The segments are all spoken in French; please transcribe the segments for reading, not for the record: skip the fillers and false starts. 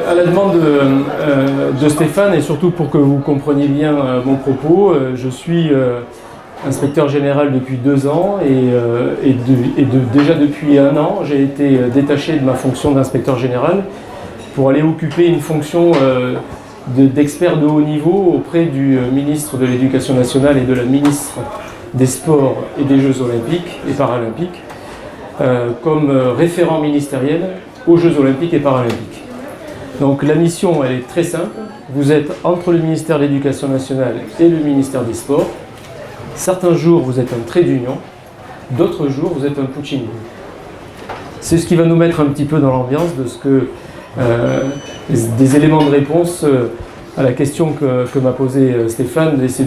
à la demande de Stéphane, et surtout pour que vous compreniez bien mon propos, je suis inspecteur général depuis 2 ans déjà depuis 1 an, j'ai été détaché de ma fonction d'inspecteur général pour aller occuper une fonction d'expert de haut niveau auprès du ministre de l'Éducation nationale et de la ministre des Sports et des Jeux olympiques et paralympiques comme référent ministériel aux Jeux olympiques et paralympiques. Donc la mission, elle est très simple. Vous êtes entre le ministère de l'Éducation nationale et le ministère des Sports. Certains jours, vous êtes un trait d'union. D'autres jours, vous êtes un punching ball. C'est ce qui va nous mettre un petit peu dans l'ambiance de ce que des éléments de réponse à la question que m'a posée Stéphane, d'essayer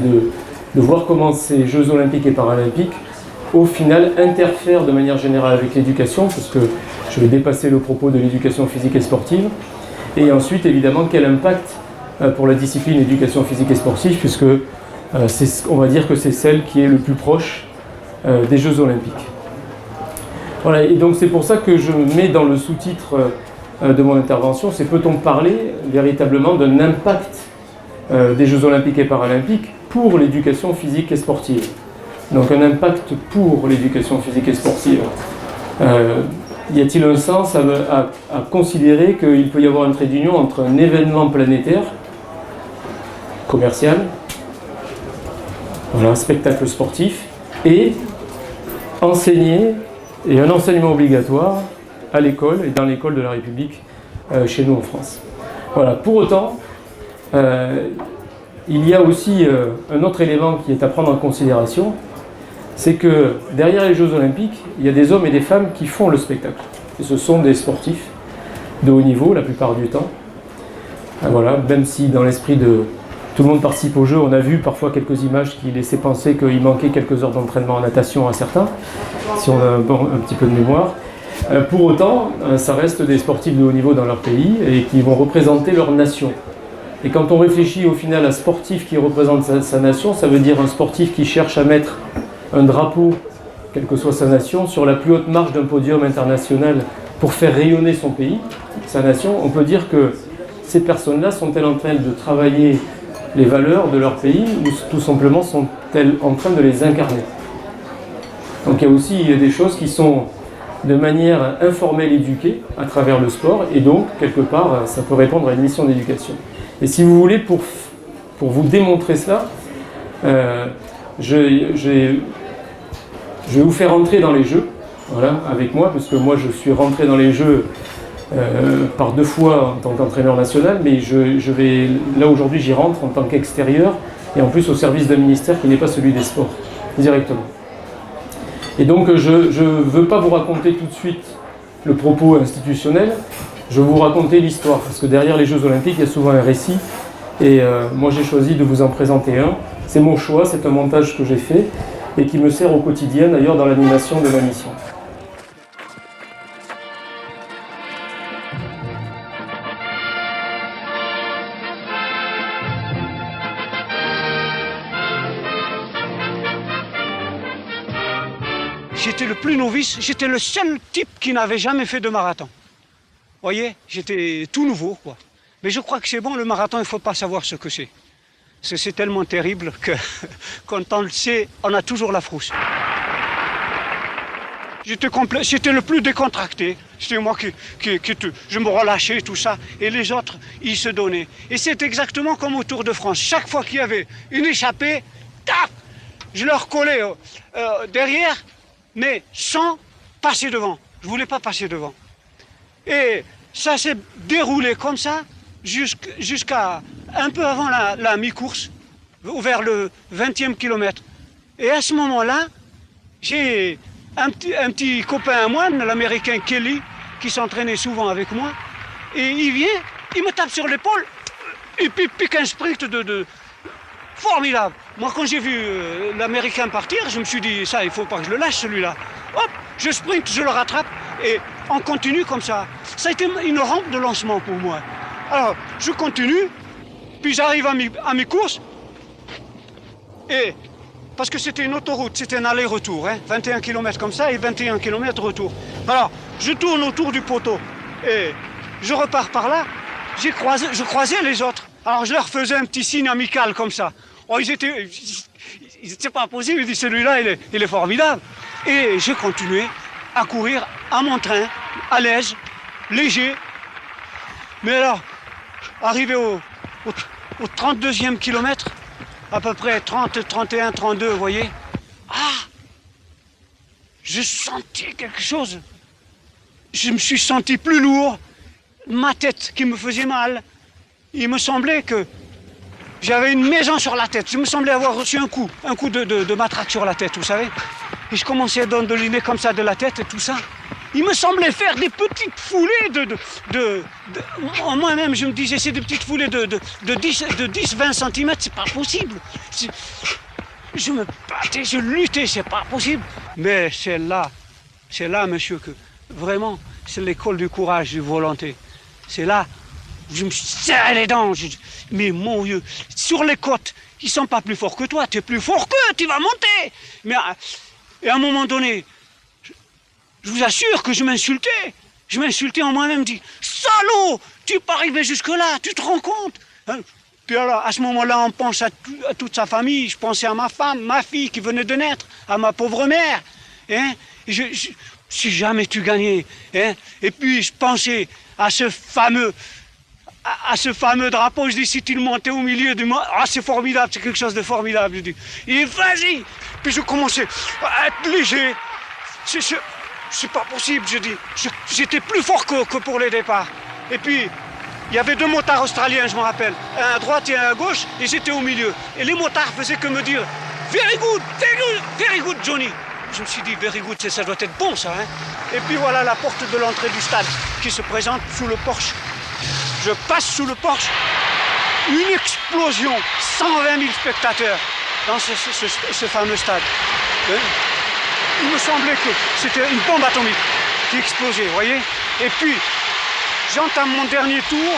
de voir comment ces Jeux olympiques et paralympiques, au final, interfèrent de manière générale avec l'éducation, parce que je vais dépasser le propos de l'éducation physique et sportive. Et ensuite, évidemment, quel impact pour la discipline éducation physique et sportive, puisque on va dire que c'est celle qui est le plus proche des Jeux olympiques. Voilà, et donc c'est pour ça que je mets dans le sous-titre de mon intervention, c'est peut-on parler véritablement d'un impact des Jeux olympiques et paralympiques pour l'éducation physique et sportive. Donc un impact pour l'éducation physique et sportive. Y a-t-il un sens à considérer qu'il peut y avoir un trait d'union entre un événement planétaire, commercial, voilà, un spectacle sportif, et enseigner, et un enseignement obligatoire à l'école et dans l'école de la République chez nous en France. Voilà. Pour autant, il y a aussi un autre élément qui est à prendre en considération, c'est que derrière les Jeux olympiques, il y a des hommes et des femmes qui font le spectacle. Et ce sont des sportifs de haut niveau la plupart du temps. Voilà, même si dans l'esprit de tout le monde participe au jeu, on a vu parfois quelques images qui laissaient penser qu'il manquait quelques heures d'entraînement en natation à certains, si on a un petit peu de mémoire. Pour autant, ça reste des sportifs de haut niveau dans leur pays et qui vont représenter leur nation. Et quand on réfléchit au final à un sportif qui représente sa nation, ça veut dire un sportif qui cherche à mettre un drapeau, quelle que soit sa nation, sur la plus haute marche d'un podium international pour faire rayonner son pays, sa nation. On peut dire que ces personnes-là sont-elles en train de travailler les valeurs de leur pays ou tout simplement sont-elles en train de les incarner? Donc il y a aussi des choses qui sont de manière informelle éduquées à travers le sport, et donc quelque part ça peut répondre à une mission d'éducation. Et si vous voulez, pour vous démontrer cela, je vais vous faire rentrer dans les Jeux, voilà, avec moi, parce que moi je suis rentré dans les Jeux par 2 fois en tant qu'entraîneur national, mais je vais, là aujourd'hui j'y rentre en tant qu'extérieur, et en plus au service d'un ministère qui n'est pas celui des sports, directement. Et donc je ne veux pas vous raconter tout de suite le propos institutionnel, je vais vous raconter l'histoire, parce que derrière les Jeux olympiques il y a souvent un récit, et moi j'ai choisi de vous en présenter un. C'est mon choix, c'est un montage que j'ai fait, et qui me sert au quotidien d'ailleurs dans l'animation de ma mission. J'étais le plus novice, j'étais le seul type qui n'avait jamais fait de marathon. Vous voyez, j'étais tout nouveau, quoi. Mais je crois que c'est bon, le marathon, il ne faut pas savoir ce que c'est. C'est tellement terrible que quand on le sait, on a toujours la frousse. J'étais le plus décontracté. C'était moi je me relâchais, tout ça. Et les autres, ils se donnaient. Et c'est exactement comme au Tour de France. Chaque fois qu'il y avait une échappée, tac, je leur collais derrière, mais sans passer devant. Je ne voulais pas passer devant. Et ça s'est déroulé comme ça jusqu'à un peu avant la mi-course, vers le 20e kilomètre. Et à ce moment-là, j'ai un petit copain à moi, l'américain Kelly, qui s'entraînait souvent avec moi, et il vient, il me tape sur l'épaule, et puis pique un sprint de formidable. Moi, quand j'ai vu l'américain partir, je me suis dit, ça, il ne faut pas que je le lâche, celui-là. Hop, je sprint, je le rattrape, et on continue comme ça. Ça a été une rampe de lancement pour moi. Alors, je continue, puis j'arrive à mes courses, et parce que c'était une autoroute, c'était un aller-retour, 21 km comme ça et 21 km retour. Alors, je tourne autour du poteau, et je repars par là, je croisais les autres. Alors je leur faisais un petit signe amical comme ça. Oh, ils étaient pas possible, ils disaient celui-là il est formidable. Et j'ai continué à courir à mon train, à l'aise, léger. Mais alors, arrivé au 32e kilomètre, à peu près 30, 31, 32, vous voyez, je sentais quelque chose. Je me suis senti plus lourd, ma tête qui me faisait mal. Il me semblait que j'avais une maison sur la tête. Je me semblais avoir reçu un coup de matraque sur la tête, vous savez. Et je commençais à dandoliner comme ça de la tête et tout ça. Il me semblait faire des petites foulées moi-même, je me disais, c'est des petites foulées de 10-20 cm, c'est pas possible. Je me battais, je luttais, c'est pas possible. Mais c'est là, monsieur, que vraiment, c'est l'école du courage, du volonté. C'est là, je me serrais les dents. Mais mon Dieu, sur les côtes, ils sont pas plus forts que toi, tu es plus fort qu'eux, tu vas monter. Mais et à un moment donné, je vous assure que je m'insultais. Je m'insultais en moi-même, dit salaud, tu peux arriver jusque-là, tu te rends compte? Puis alors, à ce moment-là, on pense à toute sa famille. Je pensais à ma femme, ma fille qui venait de naître, à ma pauvre mère. Hein? Si jamais tu gagnais. Hein? Et puis, je pensais à ce fameux drapeau. Je dis, si tu le montais au milieu du monde, c'est formidable, c'est quelque chose de formidable. Je dis, et vas-y. Puis je commençais à être léger. C'est pas possible, je dis. J'étais plus fort que pour les départs. Et puis, il y avait 2 motards australiens, je me rappelle. Un à droite et un à gauche, et j'étais au milieu. Et les motards faisaient que me dire « Very good, very good, Johnny ». Je me suis dit « Very good, ça doit être bon, ça. Hein ». Et puis voilà la porte de l'entrée du stade qui se présente sous le porche. Je passe sous le porche. Une explosion, 120 000 spectateurs dans ce fameux stade. Il me semblait que c'était une bombe atomique qui explosait, vous voyez. Et puis, j'entame mon dernier tour,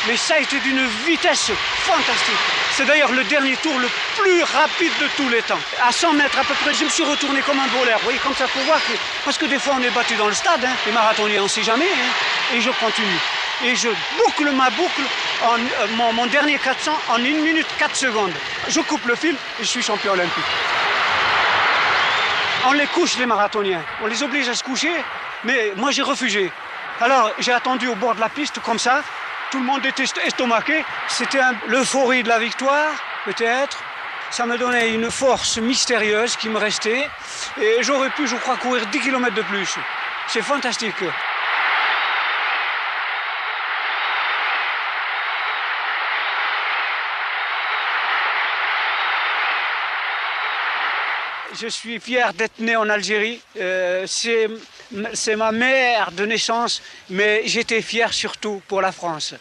mais ça a été d'une vitesse fantastique. C'est d'ailleurs le dernier tour le plus rapide de tous les temps. À 100 mètres à peu près, je me suis retourné comme un voleur. Vous voyez, comme ça, faut voir que... Parce que des fois, on est battu dans le stade, hein. Les marathoniens, on ne sait jamais. Hein. Et je continue. Et je boucle ma boucle, mon dernier 400, en 1 minute 4 secondes. Je coupe le fil et je suis champion olympique. On les couche, les marathoniens. On les oblige à se coucher, mais moi, j'ai refusé. Alors, j'ai attendu au bord de la piste, comme ça. Tout le monde était estomaqué. C'était l'euphorie de la victoire, peut-être. Ça me donnait une force mystérieuse qui me restait. Et j'aurais pu, je crois, courir 10 km de plus. C'est fantastique. Je suis fier d'être né en Algérie. C'est ma mère de naissance, mais j'étais fier surtout pour la France.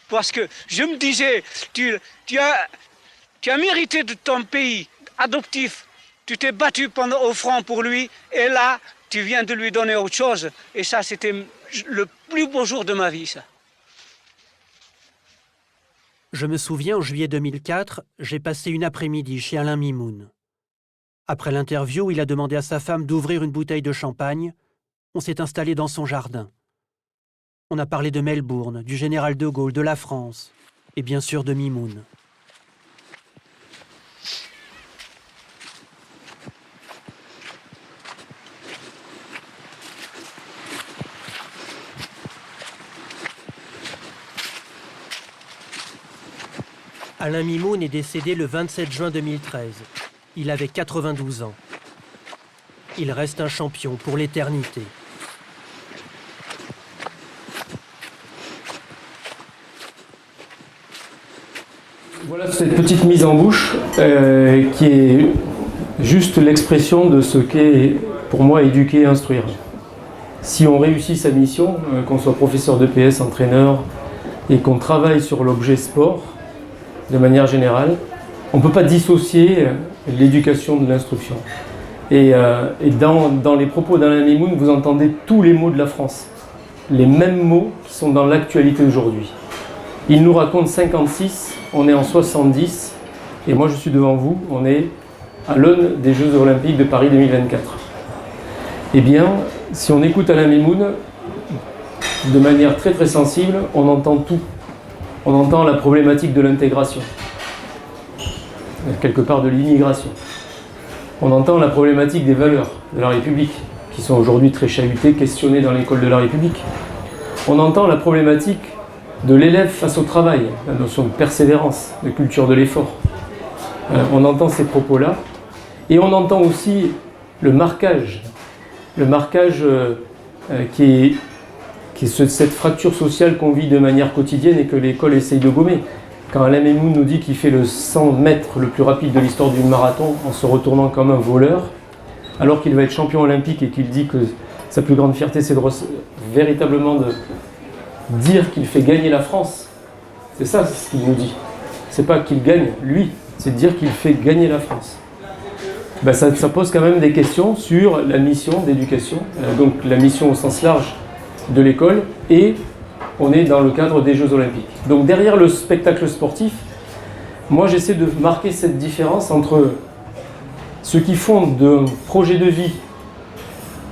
Parce que je me disais, tu as mérité de ton pays adoptif. Tu t'es battu au front pour lui, et là, tu viens de lui donner autre chose. Et ça, c'était le plus beau jour de ma vie, ça. Je me souviens, en juillet 2004, j'ai passé une après-midi chez Alain Mimoun. Après l'interview, il a demandé à sa femme d'ouvrir une bouteille de champagne. On s'est installé dans son jardin. On a parlé de Melbourne, du général de Gaulle, de la France, et bien sûr de Mimoun. Alain Mimoun est décédé le 27 juin 2013. Il avait 92 ans. Il reste un champion pour l'éternité. Voilà cette petite mise en bouche qui est juste l'expression de ce qu'est pour moi éduquer et instruire. Si on réussit sa mission, qu'on soit professeur de PS, entraîneur, et qu'on travaille sur l'objet sport, de manière générale, on ne peut pas dissocier l'éducation de l'instruction. Et dans les propos d'Alain Mimoun, vous entendez tous les mots de la France. Les mêmes mots qui sont dans l'actualité aujourd'hui. Il nous raconte 56, on est en 70, et moi je suis devant vous, on est à l'aune des Jeux Olympiques de Paris 2024. Eh bien, si on écoute Alain Mimoun, de manière très très sensible, on entend tout. On entend la problématique de l'intégration, quelque part de l'immigration. On entend la problématique des valeurs de la République, qui sont aujourd'hui très chahutées, questionnées dans l'école de la République. On entend la problématique de l'élève face au travail, la notion de persévérance, de culture de l'effort. On entend ces propos-là. Et on entend aussi le marquage qui est cette fracture sociale qu'on vit de manière quotidienne et que l'école essaye de gommer. Quand Alain Meymoun nous dit qu'il fait le 100 mètres le plus rapide de l'histoire du marathon en se retournant comme un voleur, alors qu'il va être champion olympique et qu'il dit que sa plus grande fierté c'est véritablement de dire qu'il fait gagner la France. C'est ça ce qu'il nous dit. C'est pas qu'il gagne lui, c'est de dire qu'il fait gagner la France. Ben ça pose quand même des questions sur la mission d'éducation, donc la mission au sens large de l'école, et on est dans le cadre des Jeux Olympiques. Donc derrière le spectacle sportif, moi j'essaie de marquer cette différence entre ce qui font d'un projet de vie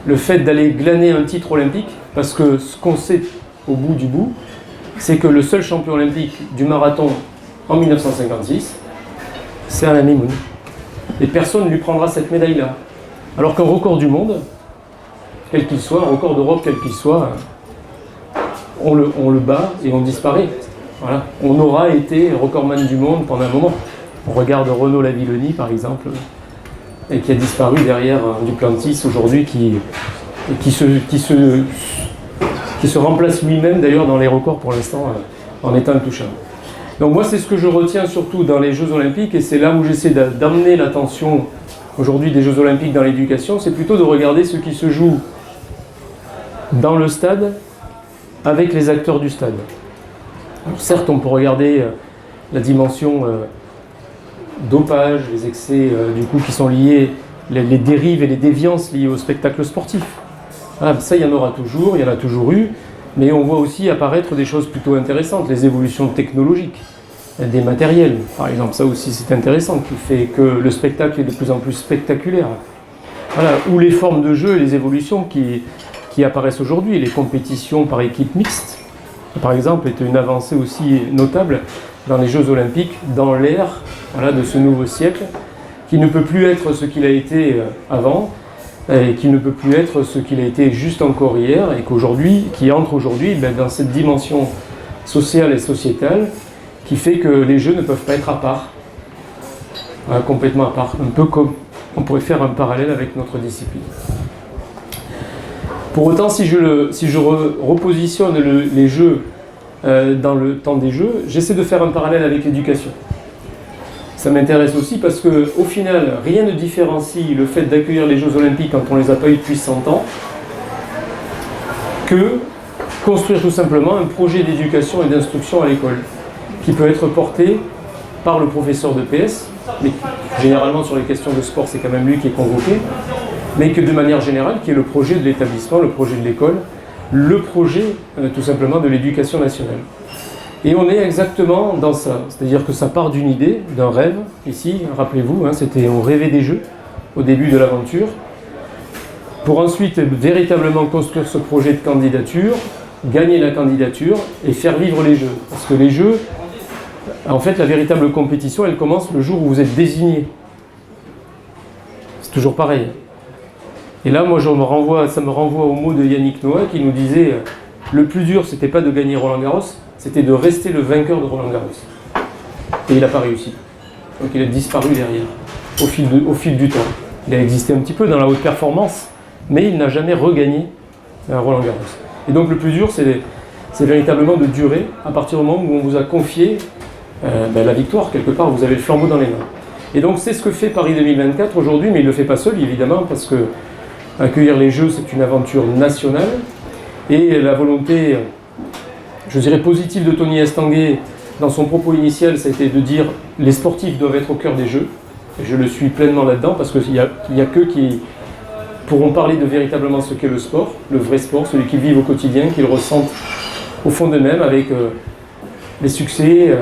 le fait d'aller glaner un titre olympique, parce que ce qu'on sait au bout du bout, c'est que le seul champion olympique du marathon en 1956, c'est Alain Meymoun. Et personne ne lui prendra cette médaille-là. Alors qu'un record du monde, quel qu'il soit, un record d'Europe quel qu'il soit, on le bat et on disparaît. Voilà. On aura été recordman du monde pendant un moment. On regarde Renaud Lavillenie par exemple, et qui a disparu derrière Duplantis aujourd'hui, qui se remplace lui-même d'ailleurs dans les records pour l'instant en étant intouchable. Donc moi c'est ce que je retiens surtout dans les Jeux Olympiques, et c'est là où j'essaie d'amener l'attention aujourd'hui des Jeux Olympiques dans l'éducation, c'est plutôt de regarder ce qui se joue dans le stade avec les acteurs du stade. Alors certes on peut regarder la dimension dopage, les excès du coup qui sont liés, les dérives et les déviances liées au spectacle sportif. Ah, ça il y en aura toujours, il y en a toujours eu. Mais on voit aussi apparaître des choses plutôt intéressantes, les évolutions technologiques, des matériels, par exemple. Ça aussi c'est intéressant, qui fait que le spectacle est de plus en plus spectaculaire. Voilà, ou les formes de jeu et les évolutions qui apparaissent aujourd'hui. Les compétitions par équipe mixte, par exemple, est une avancée aussi notable dans les Jeux Olympiques, dans l'ère de ce nouveau siècle, qui ne peut plus être ce qu'il a été avant, et qui ne peut plus être ce qu'il a été juste encore hier, et qui entre aujourd'hui dans cette dimension sociale et sociétale qui fait que les Jeux ne peuvent pas être à part, complètement à part, un peu comme on pourrait faire un parallèle avec notre discipline. Pour autant, si je repositionne les Jeux dans le temps des Jeux, j'essaie de faire un parallèle avec l'éducation. Ça m'intéresse aussi parce qu'au final, rien ne différencie le fait d'accueillir les Jeux Olympiques quand on ne les a pas eu depuis 100 ans que construire tout simplement un projet d'éducation et d'instruction à l'école qui peut être porté par le professeur de PS, mais généralement sur les questions de sport c'est quand même lui qui est convoqué, mais que de manière générale qui est le projet de l'établissement, le projet de l'école, le projet tout simplement de l'éducation nationale. Et on est exactement dans ça, c'est-à-dire que ça part d'une idée, d'un rêve. Ici, rappelez-vous, on rêvait des Jeux au début de l'aventure, pour ensuite véritablement construire ce projet de candidature, gagner la candidature et faire vivre les Jeux. Parce que les Jeux, en fait, la véritable compétition, elle commence le jour où vous êtes désigné. C'est toujours pareil. Et là, moi, ça me renvoie au mot de Yannick Noah qui nous disait le plus dur, c'était pas de gagner Roland-Garros, c'était de rester le vainqueur de Roland-Garros. Et il n'a pas réussi. Donc il a disparu derrière, au fil du temps. Il a existé un petit peu dans la haute performance, mais il n'a jamais regagné Roland-Garros. Et donc le plus dur, c'est véritablement de durer à partir du moment où on vous a confié la victoire, quelque part, vous avez le flambeau dans les mains. Et donc c'est ce que fait Paris 2024 aujourd'hui, mais il ne le fait pas seul, évidemment, parce que accueillir les Jeux, c'est une aventure nationale, et la volonté, je dirais, positive de Tony Estanguet, dans son propos initial, ça a été de dire les sportifs doivent être au cœur des Jeux. Et je le suis pleinement là-dedans, parce qu'il y a qu'eux qui pourront parler de véritablement ce qu'est le sport, le vrai sport, celui qu'ils vivent au quotidien, qu'ils ressentent au fond d'eux-mêmes, avec les succès,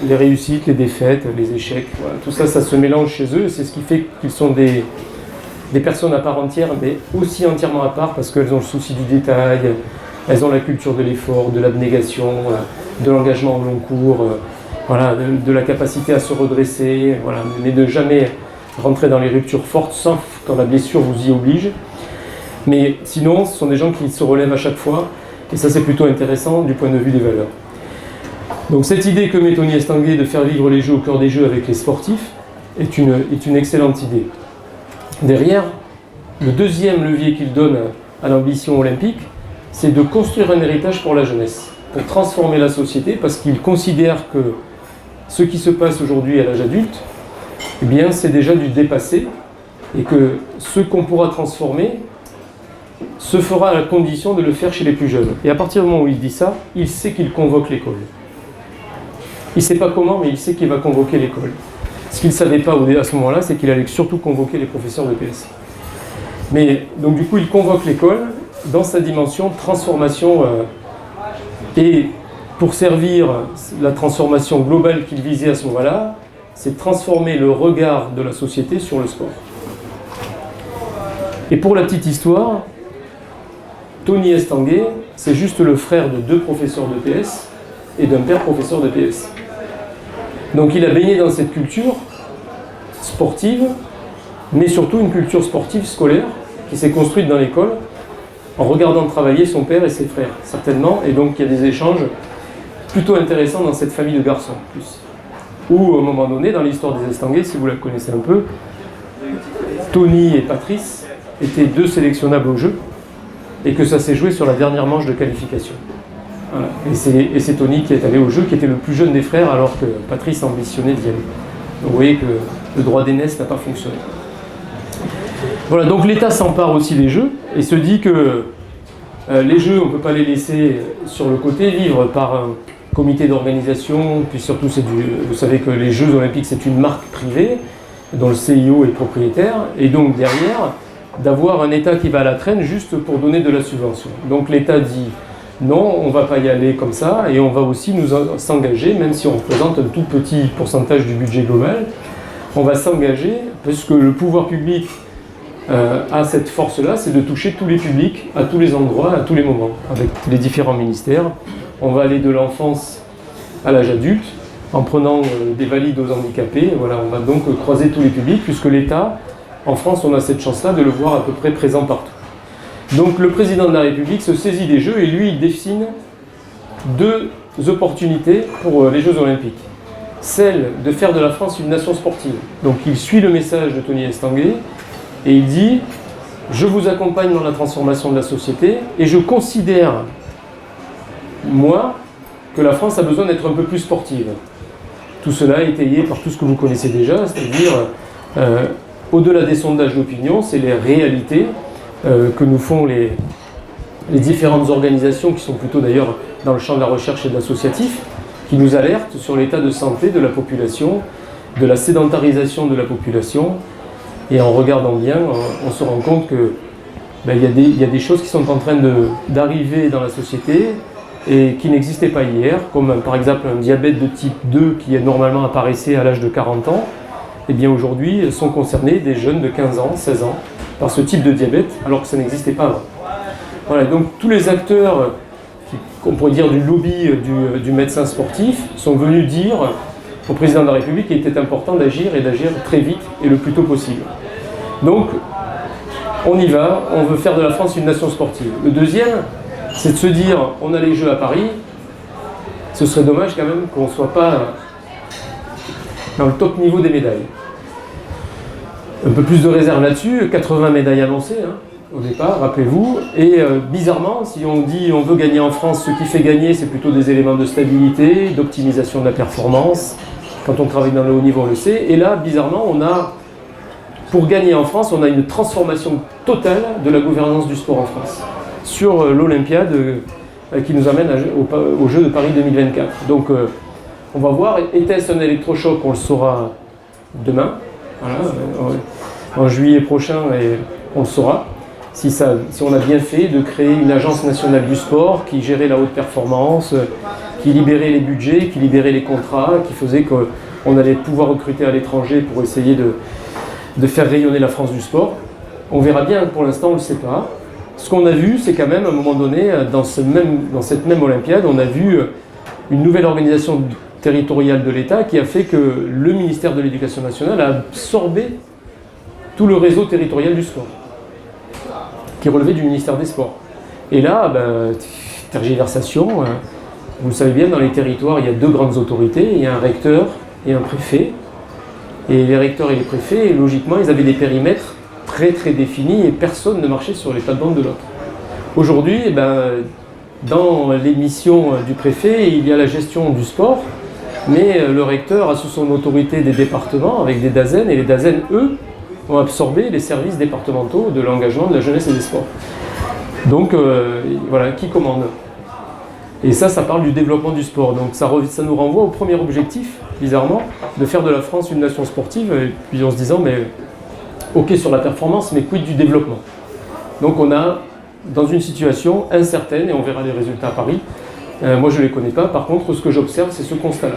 les réussites, les défaites, les échecs. Voilà. Tout ça, ça se mélange chez eux, et c'est ce qui fait qu'ils sont des personnes à part entière, mais aussi entièrement à part, parce qu'elles ont le souci du détail, elles ont la culture de l'effort, de l'abnégation, de l'engagement au long cours, voilà, de la capacité à se redresser, voilà, mais de jamais rentrer dans les ruptures fortes, sauf quand la blessure vous y oblige. Mais sinon, ce sont des gens qui se relèvent à chaque fois, et ça c'est plutôt intéressant du point de vue des valeurs. Donc cette idée que met Tony Estanguet de faire vivre les Jeux au cœur des Jeux avec les sportifs est une excellente idée. Derrière, le deuxième levier qu'il donne à l'ambition olympique, c'est de construire un héritage pour la jeunesse, pour transformer la société, parce qu'il considère que ce qui se passe aujourd'hui à l'âge adulte, eh bien, c'est déjà du dépassé, et que ce qu'on pourra transformer se fera à la condition de le faire chez les plus jeunes. Et à partir du moment où il dit ça, il sait qu'il convoque l'école. Il ne sait pas comment, mais il sait qu'il va convoquer l'école. Ce qu'il ne savait pas à ce moment-là, c'est qu'il allait surtout convoquer les professeurs de PS. Mais donc du coup, il convoque l'école dans sa dimension transformation et pour servir la transformation globale qu'il visait à ce moment-là, c'est transformer le regard de la société sur le sport. Et pour la petite histoire, Tony Estanguet, c'est juste le frère de 2 professeurs de PS et d'un père professeur de PS. Donc il a baigné dans cette culture sportive, mais surtout une culture sportive scolaire qui s'est construite dans l'école en regardant travailler son père et ses frères, certainement. Et donc il y a des échanges plutôt intéressants dans cette famille de garçons, plus. Où, à un moment donné, dans l'histoire des Estanguet, si vous la connaissez un peu, Tony et Patrice étaient 2 sélectionnables au jeu, et que ça s'est joué sur la dernière manche de qualification. Voilà. Et c'est Tony qui est allé au jeu, qui était le plus jeune des frères, alors que Patrice ambitionnait d'y aller. Donc vous voyez que le droit d'aînesse n'a pas fonctionné. Voilà, donc l'État s'empare aussi des Jeux, et se dit que les Jeux, on ne peut pas les laisser sur le côté, vivre par un comité d'organisation, puis surtout, vous savez que les Jeux Olympiques, c'est une marque privée, dont le CIO est propriétaire, et donc derrière, d'avoir un État qui va à la traîne juste pour donner de la subvention. Donc l'État dit non, on ne va pas y aller comme ça, et on va aussi nous s'engager, même si on représente un tout petit pourcentage du budget global, on va s'engager, parce que le pouvoir public a cette force-là, c'est de toucher tous les publics, à tous les endroits, à tous les moments, avec les différents ministères. On va aller de l'enfance à l'âge adulte, en prenant des valides aux handicapés. Voilà, on va donc croiser tous les publics, puisque l'État, en France, on a cette chance-là de le voir à peu près présent partout. Donc le président de la République se saisit des Jeux et lui, il dessine 2 opportunités pour les Jeux Olympiques. Celle de faire de la France une nation sportive. Donc il suit le message de Tony Estanguet et il dit « Je vous accompagne dans la transformation de la société et je considère, moi, que la France a besoin d'être un peu plus sportive. » Tout cela est étayé par tout ce que vous connaissez déjà, c'est-à-dire au-delà des sondages d'opinion, c'est les réalités que nous font les différentes organisations qui sont plutôt d'ailleurs dans le champ de la recherche et de l'associatif, qui nous alertent sur l'état de santé de la population, de la sédentarisation de la population. Et en regardant bien, on se rend compte que y a des choses qui sont en train d'arriver dans la société et qui n'existaient pas hier, comme par exemple un diabète de type 2 qui normalement apparaissait à l'âge de 40 ans. Et bien aujourd'hui sont concernés des jeunes de 15 ans, 16 ans, par ce type de diabète, alors que ça n'existait pas avant. Voilà, donc tous les acteurs, on pourrait dire du lobby du médecin sportif, sont venus dire au président de la République qu'il était important d'agir et d'agir très vite et le plus tôt possible. Donc, on y va, on veut faire de la France une nation sportive. Le deuxième, c'est de se dire, on a les Jeux à Paris, ce serait dommage quand même qu'on ne soit pas dans le top niveau des médailles. Un peu plus de réserve là-dessus, 80 médailles annoncées au départ, rappelez-vous. Et bizarrement, si on dit on veut gagner en France, ce qui fait gagner, c'est plutôt des éléments de stabilité, d'optimisation de la performance. Quand on travaille dans le haut niveau, on le sait. Et là, bizarrement, pour gagner en France, on a une transformation totale de la gouvernance du sport en France sur l'Olympiade qui nous amène aux Jeux de Paris 2024. Donc, on va voir, était-ce un électrochoc? On le saura demain. Voilà, en juillet prochain, et on le saura, si on a bien fait de créer une agence nationale du sport qui gérait la haute performance, qui libérait les budgets, qui libérait les contrats, qui faisait qu'on allait pouvoir recruter à l'étranger pour essayer de faire rayonner la France du sport. On verra bien, pour l'instant on ne le sait pas. Ce qu'on a vu, c'est quand même à un moment donné, dans cette même Olympiade, on a vu une nouvelle organisation territoriale de l'État qui a fait que le ministère de l'Éducation nationale a absorbé tout le réseau territorial du sport, qui relevait du ministère des Sports. Et là, tergiversation, vous le savez bien, dans les territoires, il y a deux grandes autorités, il y a un recteur et un préfet. Et les recteurs et les préfets, logiquement, ils avaient des périmètres très très définis et personne ne marchait sur les plates-bandes de l'autre. Aujourd'hui, dans les missions du préfet, il y a la gestion du sport, mais le recteur a sous son autorité des départements avec des DAZEN, et les DAZEN, eux, ont absorbé les services départementaux de l'engagement, de la jeunesse et des sports. Donc voilà, qui commande? Et ça parle du développement du sport. Donc ça nous renvoie au premier objectif, bizarrement, de faire de la France une nation sportive, et puis en se disant, mais ok sur la performance, mais quid du développement? Donc on a, dans une situation incertaine, et on verra les résultats à Paris, moi je ne les connais pas, par contre ce que j'observe c'est ce constat-là.